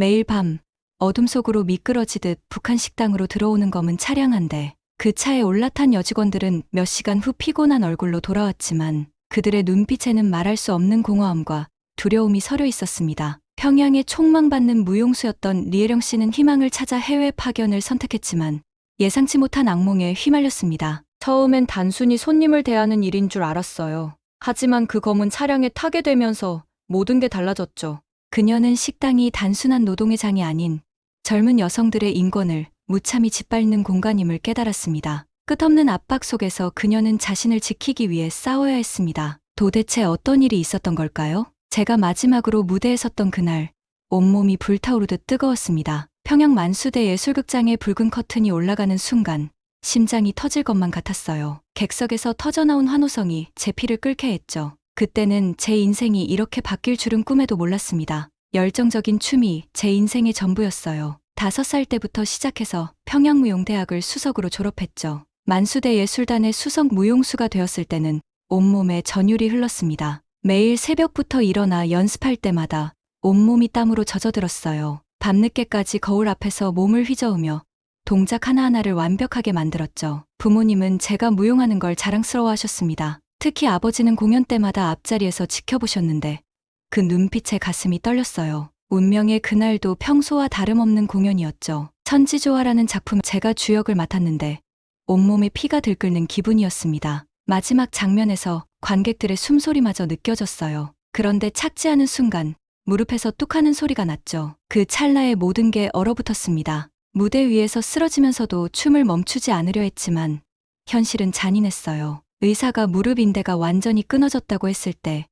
매일 밤 어둠 속으로 미끄러지듯 북한 식당으로 들어오는 검은 차량 한 대. 그 차에 올라탄 여직원들은 몇 시간 후 피곤한 얼굴로 돌아왔지만 그들의 눈빛에는 말할 수 없는 공허함과 두려움이 서려 있었습니다. 평양에 촉망받는 무용수였던 리에령 씨는 희망을 찾아 해외 파견을 선택했지만 예상치 못한 악몽에 휘말렸습니다. 처음엔 단순히 손님을 대하는 일인 줄 알았어요. 하지만 그 검은 차량에 타게 되면서 모든 게 달라졌죠. 그녀는 식당이 단순한 노동의 장이 아닌 젊은 여성들의 인권을 무참히 짓밟는 공간임을 깨달았습니다. 끝없는 압박 속에서 그녀는 자신을 지키기 위해 싸워야 했습니다. 도대체 어떤 일이 있었던 걸까요? 제가 마지막으로 무대에 섰던 그날, 온몸이 불타오르듯 뜨거웠습니다. 평양 만수대 예술극장의 붉은 커튼이 올라가는 순간 심장이 터질 것만 같았어요. 객석에서 터져나온 환호성이 제 피를 끓게 했죠. 그때는 제 인생이 이렇게 바뀔 줄은 꿈에도 몰랐습니다. 열정적인 춤이 제 인생의 전부였어요. 5살 때부터 시작해서 평양무용대학을 수석으로 졸업했죠. 만수대 예술단의 수석 무용수가 되었을 때는 온몸에 전율이 흘렀습니다. 매일 새벽부터 일어나 연습할 때마다 온몸이 땀으로 젖어들었어요. 밤늦게까지 거울 앞에서 몸을 휘저으며 동작 하나하나를 완벽하게 만들었죠. 부모님은 제가 무용하는 걸 자랑스러워하셨습니다. 특히 아버지는 공연 때마다 앞자리에서 지켜보셨는데 그 눈빛에 가슴이 떨렸어요. 운명의 그날도 평소와 다름없는 공연이었죠. 천지조화라는 작품 제가 주역을 맡았는데 온몸에 피가 들끓는 기분이었습니다. 마지막 장면에서 관객들의 숨소리마저 느껴졌어요. 그런데 착지 않은 순간 무릎에서 뚝 하는 소리가 났죠. 그 찰나에 모든 게 얼어붙었습니다. 무대 위에서 쓰러지면서도 춤을 멈추지 않으려 했지만 현실은 잔인했어요. 의사가 무릎 인대가 완전히 끊어졌다고 했을 때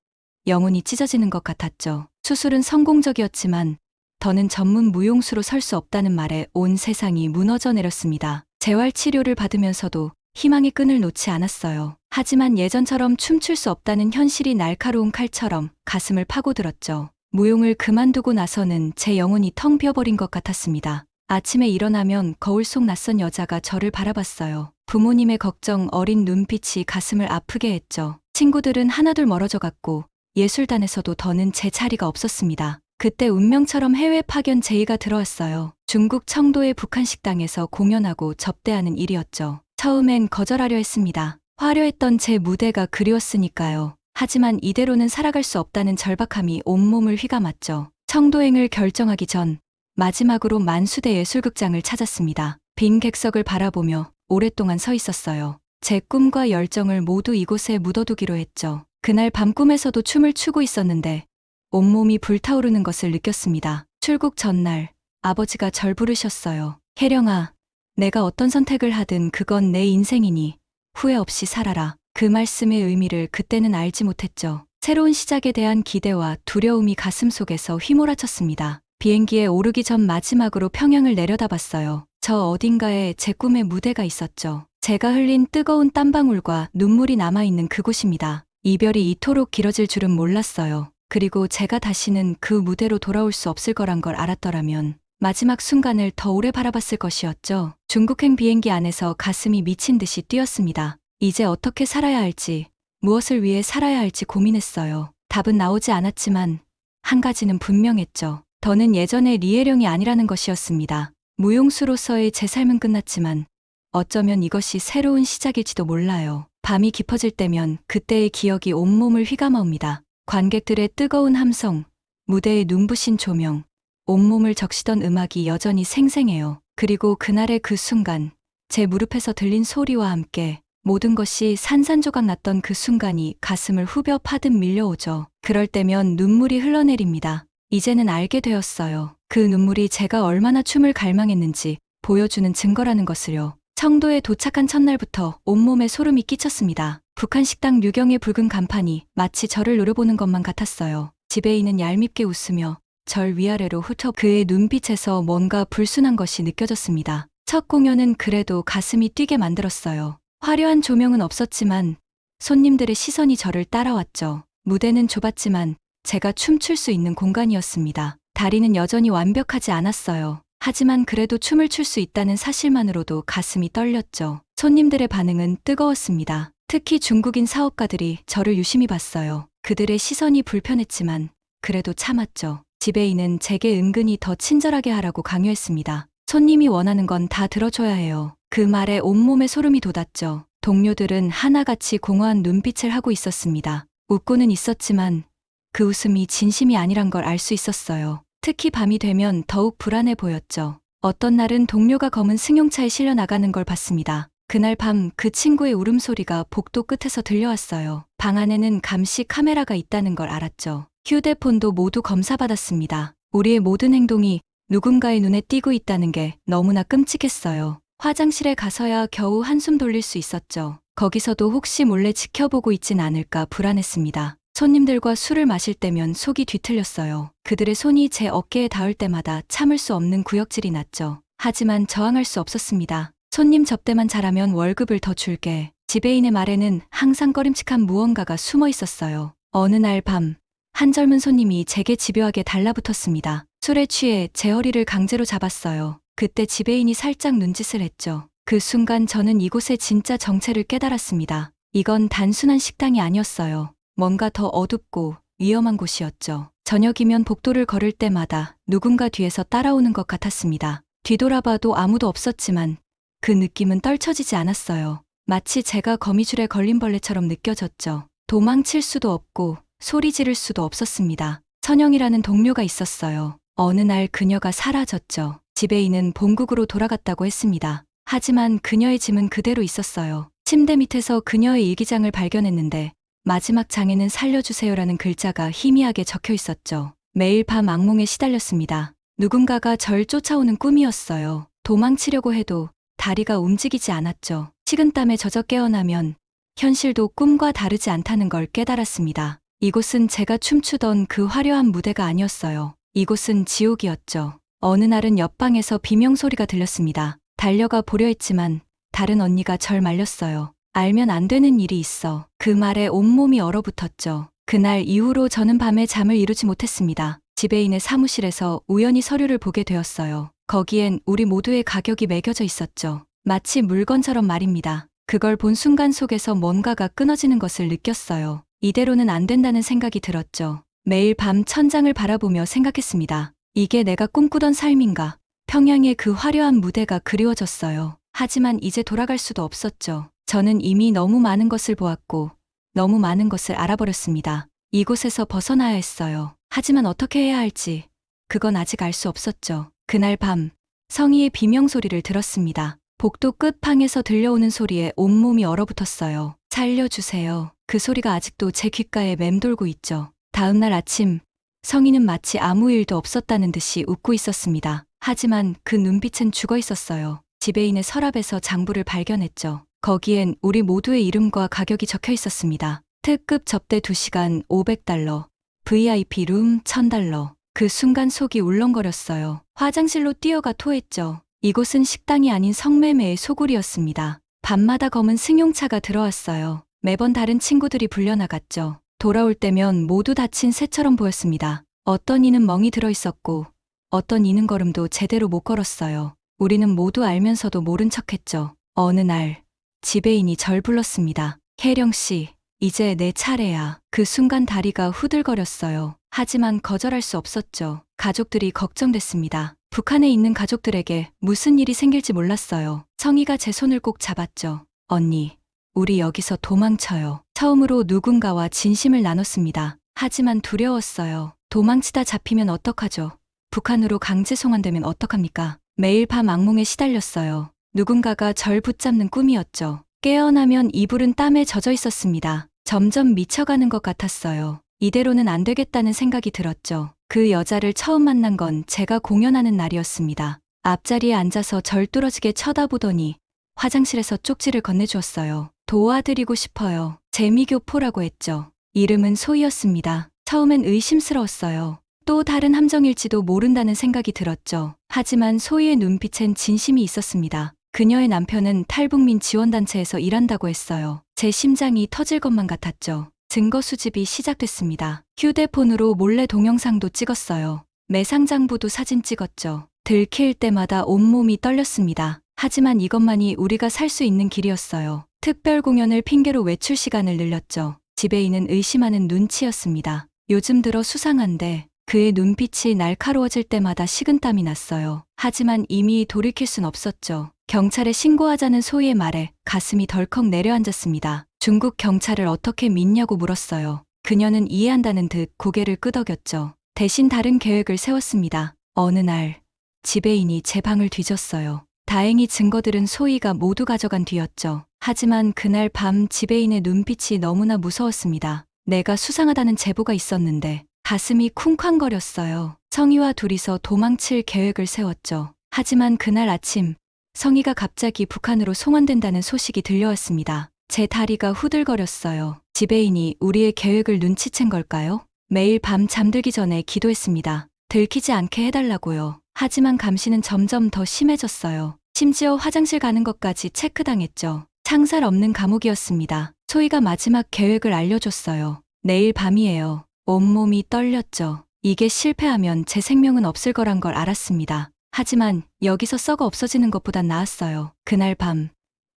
영혼이 찢어지는 것 같았죠. 수술은 성공적이었지만 더는 전문 무용수로 설 수 없다는 말에 온 세상이 무너져 내렸습니다. 재활 치료를 받으면서도 희망의 끈을 놓지 않았어요. 하지만 예전처럼 춤출 수 없다는 현실이 날카로운 칼처럼 가슴을 파고들었죠. 무용을 그만두고 나서는 제 영혼이 텅 비어버린 것 같았습니다. 아침에 일어나면 거울 속 낯선 여자가 저를 바라봤어요. 부모님의 걱정, 어린 눈빛이 가슴을 아프게 했죠. 친구들은 하나둘 멀어져 갔고 예술단에서도 더는 제 자리가 없었습니다. 그때 운명처럼 해외 파견 제의가 들어왔어요. 중국 청도의 북한 식당에서 공연하고 접대하는 일이었죠. 처음엔 거절하려 했습니다. 화려했던 제 무대가 그리웠으니까요. 하지만 이대로는 살아갈 수 없다는 절박함이 온몸을 휘감았죠. 청도행을 결정하기 전 마지막으로 만수대 예술극장을 찾았습니다. 빈 객석을 바라보며 오랫동안 서 있었어요. 제 꿈과 열정을 모두 이곳에 묻어두기로 했죠. 그날 밤 꿈에서도 춤을 추고 있었는데 온몸이 불타오르는 것을 느꼈습니다. 출국 전날 아버지가 절 부르셨어요. 혜령아, 내가 어떤 선택을 하든 그건 내 인생이니 후회 없이 살아라. 그 말씀의 의미를 그때는 알지 못했죠. 새로운 시작에 대한 기대와 두려움이 가슴속에서 휘몰아쳤습니다. 비행기에 오르기 전 마지막으로 평양을 내려다봤어요. 저 어딘가에 제 꿈의 무대가 있었죠. 제가 흘린 뜨거운 땀방울과 눈물이 남아있는 그곳입니다. 이별이 이토록 길어질 줄은 몰랐어요. 그리고 제가 다시는 그 무대로 돌아올 수 없을 거란 걸 알았더라면 마지막 순간을 더 오래 바라봤을 것이었죠. 중국행 비행기 안에서 가슴이 미친 듯이 뛰었습니다. 이제 어떻게 살아야 할지, 무엇을 위해 살아야 할지 고민했어요. 답은 나오지 않았지만 한 가지는 분명했죠. 더는 예전의 리에령이 아니라는 것이었습니다. 무용수로서의 제 삶은 끝났지만 어쩌면 이것이 새로운 시작일지도 몰라요. 밤이 깊어질 때면 그때의 기억이 온몸을 휘감아옵니다. 관객들의 뜨거운 함성, 무대의 눈부신 조명, 온몸을 적시던 음악이 여전히 생생해요. 그리고 그날의 그 순간, 제 무릎에서 들린 소리와 함께 모든 것이 산산조각 났던 그 순간이 가슴을 후벼 파듯 밀려오죠. 그럴 때면 눈물이 흘러내립니다. 이제는 알게 되었어요. 그 눈물이 제가 얼마나 춤을 갈망했는지 보여주는 증거라는 것을요. 청도에 도착한 첫날부터 온몸에 소름이 끼쳤습니다. 북한 식당 유경의 붉은 간판이 마치 저를 노려보는 것만 같았어요. 지배인은 얄밉게 웃으며 절 위아래로 훑어 그의 눈빛에서 뭔가 불순한 것이 느껴졌습니다. 첫 공연은 그래도 가슴이 뛰게 만들었어요. 화려한 조명은 없었지만 손님들의 시선이 저를 따라왔죠. 무대는 좁았지만 제가 춤출 수 있는 공간이었습니다. 다리는 여전히 완벽하지 않았어요. 하지만 그래도 춤을 출 수 있다는 사실만으로도 가슴이 떨렸죠. 손님들의 반응은 뜨거웠습니다. 특히 중국인 사업가들이 저를 유심히 봤어요. 그들의 시선이 불편했지만 그래도 참았죠. 지배인은 제게 은근히 더 친절하게 하라고 강요했습니다. 손님이 원하는 건 다 들어줘야 해요. 그 말에 온몸에 소름이 돋았죠. 동료들은 하나같이 공허한 눈빛을 하고 있었습니다. 웃고는 있었지만 그 웃음이 진심이 아니란 걸 알 수 있었어요. 특히 밤이 되면 더욱 불안해 보였죠. 어떤 날은 동료가 검은 승용차에 실려 나가는 걸 봤습니다. 그날 밤 그 친구의 울음소리가 복도 끝에서 들려왔어요. 방 안에는 감시 카메라가 있다는 걸 알았죠. 휴대폰도 모두 검사받았습니다. 우리의 모든 행동이 누군가의 눈에 띄고 있다는 게 너무나 끔찍했어요. 화장실에 가서야 겨우 한숨 돌릴 수 있었죠. 거기서도 혹시 몰래 지켜보고 있진 않을까 불안했습니다. 손님들과 술을 마실 때면 속이 뒤틀렸어요. 그들의 손이 제 어깨에 닿을 때마다 참을 수 없는 구역질이 났죠. 하지만 저항할 수 없었습니다. 손님 접대만 잘하면 월급을 더 줄게. 지배인의 말에는 항상 꺼림칙한 무언가가 숨어 있었어요. 어느 날 밤, 한 젊은 손님이 제게 집요하게 달라붙었습니다. 술에 취해 제 허리를 강제로 잡았어요. 그때 지배인이 살짝 눈짓을 했죠. 그 순간 저는 이곳의 진짜 정체를 깨달았습니다. 이건 단순한 식당이 아니었어요. 뭔가 더 어둡고 위험한 곳이었죠. 저녁이면 복도를 걸을 때마다 누군가 뒤에서 따라오는 것 같았습니다. 뒤돌아봐도 아무도 없었지만 그 느낌은 떨쳐지지 않았어요. 마치 제가 거미줄에 걸린 벌레처럼 느껴졌죠. 도망칠 수도 없고 소리 지를 수도 없었습니다. 선영이라는 동료가 있었어요. 어느 날 그녀가 사라졌죠. 지배인은 본국으로 돌아갔다고 했습니다. 하지만 그녀의 짐은 그대로 있었어요. 침대 밑에서 그녀의 일기장을 발견했는데 마지막 장에는 살려주세요라는 글자가 희미하게 적혀 있었죠. 매일 밤 악몽에 시달렸습니다. 누군가가 절 쫓아오는 꿈이었어요. 도망치려고 해도 다리가 움직이지 않았죠. 식은땀에 젖어 깨어나면 현실도 꿈과 다르지 않다는 걸 깨달았습니다. 이곳은 제가 춤추던 그 화려한 무대가 아니었어요. 이곳은 지옥이었죠. 어느 날은 옆방에서 비명소리가 들렸습니다. 달려가 보려 했지만 다른 언니가 절 말렸어요. 알면 안 되는 일이 있어. 그 말에 온몸이 얼어붙었죠. 그날 이후로 저는 밤에 잠을 이루지 못했습니다. 지배인의 사무실에서 우연히 서류를 보게 되었어요. 거기엔 우리 모두의 가격이 매겨져 있었죠. 마치 물건처럼 말입니다. 그걸 본 순간 속에서 뭔가가 끊어지는 것을 느꼈어요. 이대로는 안 된다는 생각이 들었죠. 매일 밤 천장을 바라보며 생각했습니다. 이게 내가 꿈꾸던 삶인가? 평양의 그 화려한 무대가 그리워졌어요. 하지만 이제 돌아갈 수도 없었죠. 저는 이미 너무 많은 것을 보았고 너무 많은 것을 알아버렸습니다. 이곳에서 벗어나야 했어요. 하지만 어떻게 해야 할지 그건 아직 알 수 없었죠. 그날 밤 성희의 비명소리를 들었습니다. 복도 끝방에서 들려오는 소리에 온몸이 얼어붙었어요. 살려주세요. 그 소리가 아직도 제 귓가에 맴돌고 있죠. 다음 날 아침 성희는 마치 아무 일도 없었다는 듯이 웃고 있었습니다. 하지만 그 눈빛은 죽어 있었어요. 지배인의 서랍에서 장부를 발견했죠. 거기엔 우리 모두의 이름과 가격이 적혀 있었습니다. 특급 접대 2시간 500달러, VIP 룸 1000달러. 그 순간 속이 울렁거렸어요. 화장실로 뛰어가 토했죠. 이곳은 식당이 아닌 성매매의 소굴이었습니다. 밤마다 검은 승용차가 들어왔어요. 매번 다른 친구들이 불려나갔죠. 돌아올 때면 모두 다친 새처럼 보였습니다. 어떤 이는 멍이 들어 있었고 어떤 이는 걸음도 제대로 못 걸었어요. 우리는 모두 알면서도 모른 척했죠. 어느 날 지배인이 절 불렀습니다. 혜령 씨, 이제 내 차례야. 그 순간 다리가 후들거렸어요. 하지만 거절할 수 없었죠. 가족들이 걱정됐습니다. 북한에 있는 가족들에게 무슨 일이 생길지 몰랐어요. 성희가 제 손을 꼭 잡았죠. 언니, 우리 여기서 도망쳐요. 처음으로 누군가와 진심을 나눴습니다. 하지만 두려웠어요. 도망치다 잡히면 어떡하죠? 북한으로 강제 송환되면 어떡합니까? 매일 밤 악몽에 시달렸어요. 누군가가 절 붙잡는 꿈이었죠. 깨어나면 이불은 땀에 젖어 있었습니다. 점점 미쳐가는 것 같았어요. 이대로는 안 되겠다는 생각이 들었죠. 그 여자를 처음 만난 건 제가 공연하는 날이었습니다. 앞자리에 앉아서 절 뚫어지게 쳐다보더니 화장실에서 쪽지를 건네주었어요. 도와드리고 싶어요. 재미교포라고 했죠. 이름은 소희였습니다. 처음엔 의심스러웠어요. 또 다른 함정일지도 모른다는 생각이 들었죠. 하지만 소희의 눈빛엔 진심이 있었습니다. 그녀의 남편은 탈북민 지원단체에서 일한다고 했어요. 제 심장이 터질 것만 같았죠. 증거 수집이 시작됐습니다. 휴대폰으로 몰래 동영상도 찍었어요. 매상장부도 사진 찍었죠. 들킬 때마다 온몸이 떨렸습니다. 하지만 이것만이 우리가 살 수 있는 길이었어요. 특별 공연을 핑계로 외출 시간을 늘렸죠. 지배인은 의심하는 눈치였습니다. 요즘 들어 수상한데 그의 눈빛이 날카로워질 때마다 식은땀이 났어요. 하지만 이미 돌이킬 순 없었죠. 경찰에 신고하자는 소희의 말에 가슴이 덜컥 내려앉았습니다. 중국 경찰을 어떻게 믿냐고 물었어요. 그녀는 이해한다는 듯 고개를 끄덕였죠. 대신 다른 계획을 세웠습니다. 어느 날 지배인이 제 방을 뒤졌어요. 다행히 증거들은 소희가 모두 가져간 뒤였죠. 하지만 그날 밤 지배인의 눈빛이 너무나 무서웠습니다. 내가 수상하다는 제보가 있었는데 가슴이 쿵쾅거렸어요. 성희와 둘이서 도망칠 계획을 세웠죠. 하지만 그날 아침 성희가 갑자기 북한으로 송환된다는 소식이 들려왔습니다. 제 다리가 후들거렸어요. 지배인이 우리의 계획을 눈치챈 걸까요? 매일 밤 잠들기 전에 기도했습니다. 들키지 않게 해달라고요. 하지만 감시는 점점 더 심해졌어요. 심지어 화장실 가는 것까지 체크당했죠. 창살 없는 감옥이었습니다. 소희가 마지막 계획을 알려줬어요. 내일 밤이에요. 온몸이 떨렸죠. 이게 실패하면 제 생명은 없을 거란 걸 알았습니다. 하지만 여기서 썩어 없어지는 것보단 나았어요. 그날 밤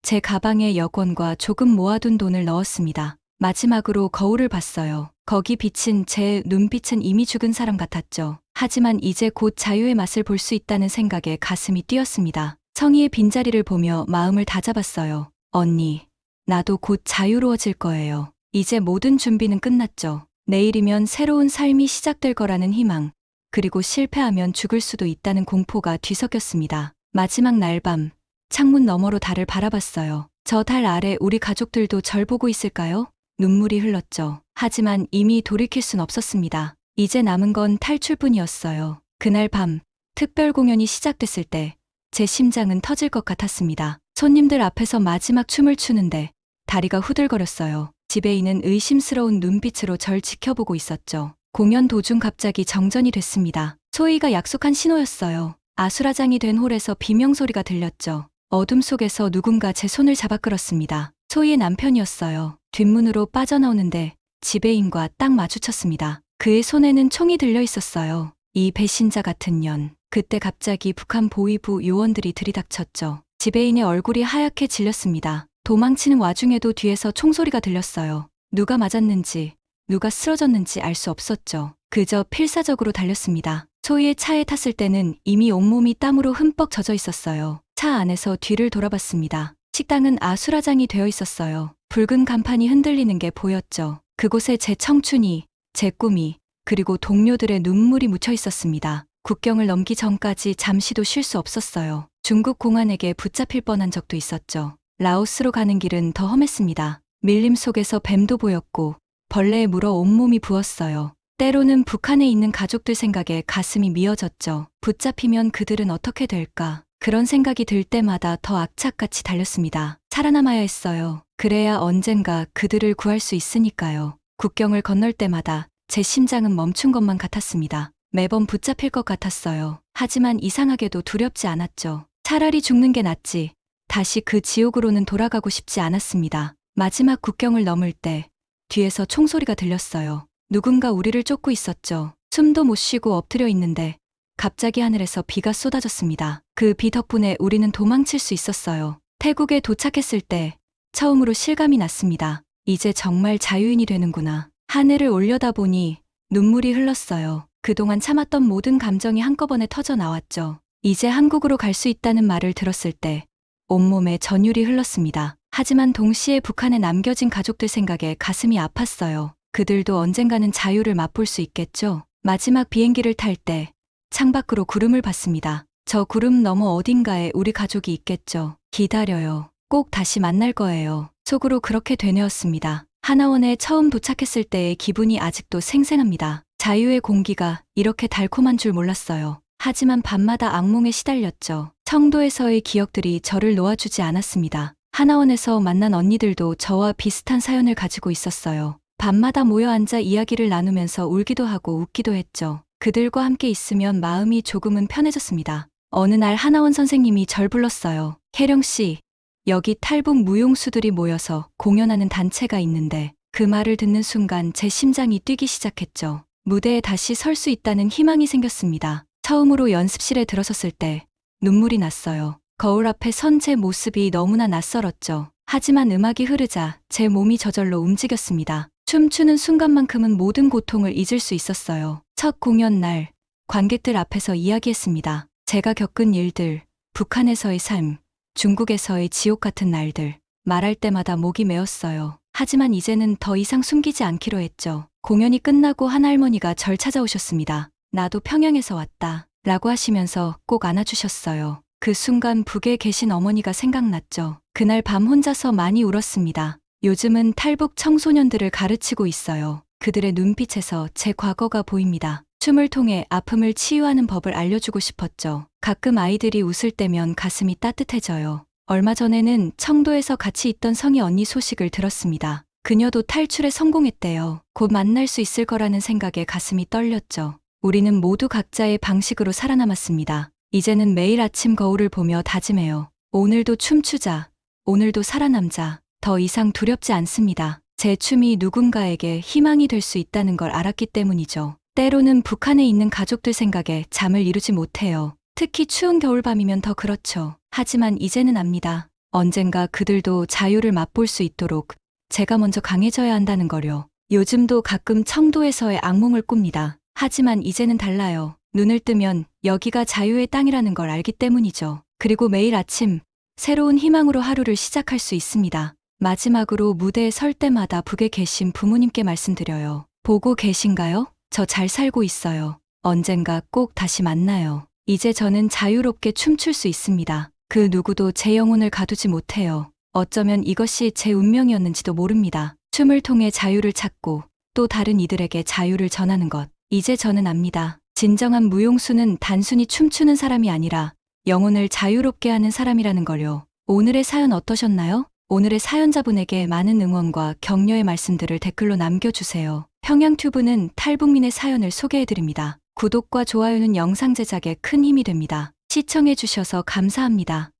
제 가방에 여권과 조금 모아둔 돈을 넣었습니다. 마지막으로 거울을 봤어요. 거기 비친 제 눈빛은 이미 죽은 사람 같았죠. 하지만 이제 곧 자유의 맛을 볼 수 있다는 생각에 가슴이 뛰었습니다. 성희의 빈자리를 보며 마음을 다잡았어요. 언니, 나도 곧 자유로워질 거예요. 이제 모든 준비는 끝났죠. 내일이면 새로운 삶이 시작될 거라는 희망, 그리고 실패하면 죽을 수도 있다는 공포가 뒤섞였습니다. 마지막 날 밤, 창문 너머로 달을 바라봤어요. 저 달 아래 우리 가족들도 절 보고 있을까요? 눈물이 흘렀죠. 하지만 이미 돌이킬 순 없었습니다. 이제 남은 건 탈출뿐이었어요. 그날 밤, 특별 공연이 시작됐을 때 제 심장은 터질 것 같았습니다. 손님들 앞에서 마지막 춤을 추는데 다리가 후들거렸어요. 지배인은 의심스러운 눈빛으로 절 지켜보고 있었죠. 공연 도중 갑자기 정전이 됐습니다. 소희가 약속한 신호였어요. 아수라장이 된 홀에서 비명소리가 들렸죠. 어둠 속에서 누군가 제 손을 잡아 끌었습니다. 소희의 남편이었어요. 뒷문으로 빠져나오는데 지배인과 딱 마주쳤습니다. 그의 손에는 총이 들려 있었어요. 이 배신자 같은 년. 그때 갑자기 북한 보위부 요원들이 들이닥쳤죠. 지배인의 얼굴이 하얗게 질렸습니다. 도망치는 와중에도 뒤에서 총소리가 들렸어요. 누가 맞았는지, 누가 쓰러졌는지 알 수 없었죠. 그저 필사적으로 달렸습니다. 소희의 차에 탔을 때는 이미 온몸이 땀으로 흠뻑 젖어 있었어요. 차 안에서 뒤를 돌아봤습니다. 식당은 아수라장이 되어 있었어요. 붉은 간판이 흔들리는 게 보였죠. 그곳에 제 청춘이, 제 꿈이, 그리고 동료들의 눈물이 묻혀 있었습니다. 국경을 넘기 전까지 잠시도 쉴 수 없었어요. 중국 공안에게 붙잡힐 뻔한 적도 있었죠. 라오스로 가는 길은 더 험했습니다. 밀림 속에서 뱀도 보였고 벌레에 물어 온몸이 부었어요. 때로는 북한에 있는 가족들 생각에 가슴이 미어졌죠. 붙잡히면 그들은 어떻게 될까? 그런 생각이 들 때마다 더 악착같이 달렸습니다. 살아남아야 했어요. 그래야 언젠가 그들을 구할 수 있으니까요. 국경을 건널 때마다 제 심장은 멈춘 것만 같았습니다. 매번 붙잡힐 것 같았어요. 하지만 이상하게도 두렵지 않았죠. 차라리 죽는 게 낫지. 다시 그 지옥으로는 돌아가고 싶지 않았습니다. 마지막 국경을 넘을 때 뒤에서 총소리가 들렸어요. 누군가 우리를 쫓고 있었죠. 숨도 못 쉬고 엎드려 있는데 갑자기 하늘에서 비가 쏟아졌습니다. 그 비 덕분에 우리는 도망칠 수 있었어요. 태국에 도착했을 때 처음으로 실감이 났습니다. 이제 정말 자유인이 되는구나. 하늘을 올려다보니 눈물이 흘렀어요. 그동안 참았던 모든 감정이 한꺼번에 터져 나왔죠. 이제 한국으로 갈 수 있다는 말을 들었을 때 온몸에 전율이 흘렀습니다. 하지만 동시에 북한에 남겨진 가족들 생각에 가슴이 아팠어요. 그들도 언젠가는 자유를 맛볼 수 있겠죠. 마지막 비행기를 탈 때 창밖으로 구름을 봤습니다. 저 구름 너머 어딘가에 우리 가족이 있겠죠. 기다려요. 꼭 다시 만날 거예요. 속으로 그렇게 되뇌었습니다. 하나원에 처음 도착했을 때의 기분이 아직도 생생합니다. 자유의 공기가 이렇게 달콤한 줄 몰랐어요. 하지만 밤마다 악몽에 시달렸죠. 청도에서의 기억들이 저를 놓아주지 않았습니다. 하나원에서 만난 언니들도 저와 비슷한 사연을 가지고 있었어요. 밤마다 모여 앉아 이야기를 나누면서 울기도 하고 웃기도 했죠. 그들과 함께 있으면 마음이 조금은 편해졌습니다. 어느 날 하나원 선생님이 절 불렀어요. 혜령 씨, 여기 탈북 무용수들이 모여서 공연하는 단체가 있는데 그 말을 듣는 순간 제 심장이 뛰기 시작했죠. 무대에 다시 설 수 있다는 희망이 생겼습니다. 처음으로 연습실에 들어섰을 때 눈물이 났어요. 거울 앞에 선 제 모습이 너무나 낯설었죠. 하지만 음악이 흐르자 제 몸이 저절로 움직였습니다. 춤추는 순간만큼은 모든 고통을 잊을 수 있었어요. 첫 공연 날 관객들 앞에서 이야기했습니다. 제가 겪은 일들, 북한에서의 삶, 중국에서의 지옥 같은 날들. 말할 때마다 목이 메었어요. 하지만 이제는 더 이상 숨기지 않기로 했죠. 공연이 끝나고 한 할머니가 절 찾아오셨습니다. 나도 평양에서 왔다. 라고 하시면서 꼭 안아주셨어요. 그 순간 북에 계신 어머니가 생각났죠. 그날 밤 혼자서 많이 울었습니다. 요즘은 탈북 청소년들을 가르치고 있어요. 그들의 눈빛에서 제 과거가 보입니다. 춤을 통해 아픔을 치유하는 법을 알려주고 싶었죠. 가끔 아이들이 웃을 때면 가슴이 따뜻해져요. 얼마 전에는 청도에서 같이 있던 성희 언니 소식을 들었습니다. 그녀도 탈출에 성공했대요. 곧 만날 수 있을 거라는 생각에 가슴이 떨렸죠. 우리는 모두 각자의 방식으로 살아남았습니다. 이제는 매일 아침 거울을 보며 다짐해요. 오늘도 춤추자. 오늘도 살아남자. 더 이상 두렵지 않습니다. 제 춤이 누군가에게 희망이 될 수 있다는 걸 알았기 때문이죠. 때로는 북한에 있는 가족들 생각에 잠을 이루지 못해요. 특히 추운 겨울밤이면 더 그렇죠. 하지만 이제는 압니다. 언젠가 그들도 자유를 맛볼 수 있도록 제가 먼저 강해져야 한다는 거요. 요즘도 가끔 청도에서의 악몽을 꿉니다. 하지만 이제는 달라요. 눈을 뜨면 여기가 자유의 땅이라는 걸 알기 때문이죠. 그리고 매일 아침 새로운 희망으로 하루를 시작할 수 있습니다. 마지막으로 무대에 설 때마다 북에 계신 부모님께 말씀드려요. 보고 계신가요? 저 잘 살고 있어요. 언젠가 꼭 다시 만나요. 이제 저는 자유롭게 춤출 수 있습니다. 그 누구도 제 영혼을 가두지 못해요. 어쩌면 이것이 제 운명이었는지도 모릅니다. 춤을 통해 자유를 찾고 또 다른 이들에게 자유를 전하는 것. 이제 저는 압니다. 진정한 무용수는 단순히 춤추는 사람이 아니라 영혼을 자유롭게 하는 사람이라는 걸요. 오늘의 사연 어떠셨나요? 오늘의 사연자분에게 많은 응원과 격려의 말씀들을 댓글로 남겨주세요. 평양튜브는 탈북민의 사연을 소개해드립니다. 구독과 좋아요는 영상 제작에 큰 힘이 됩니다. 시청해주셔서 감사합니다.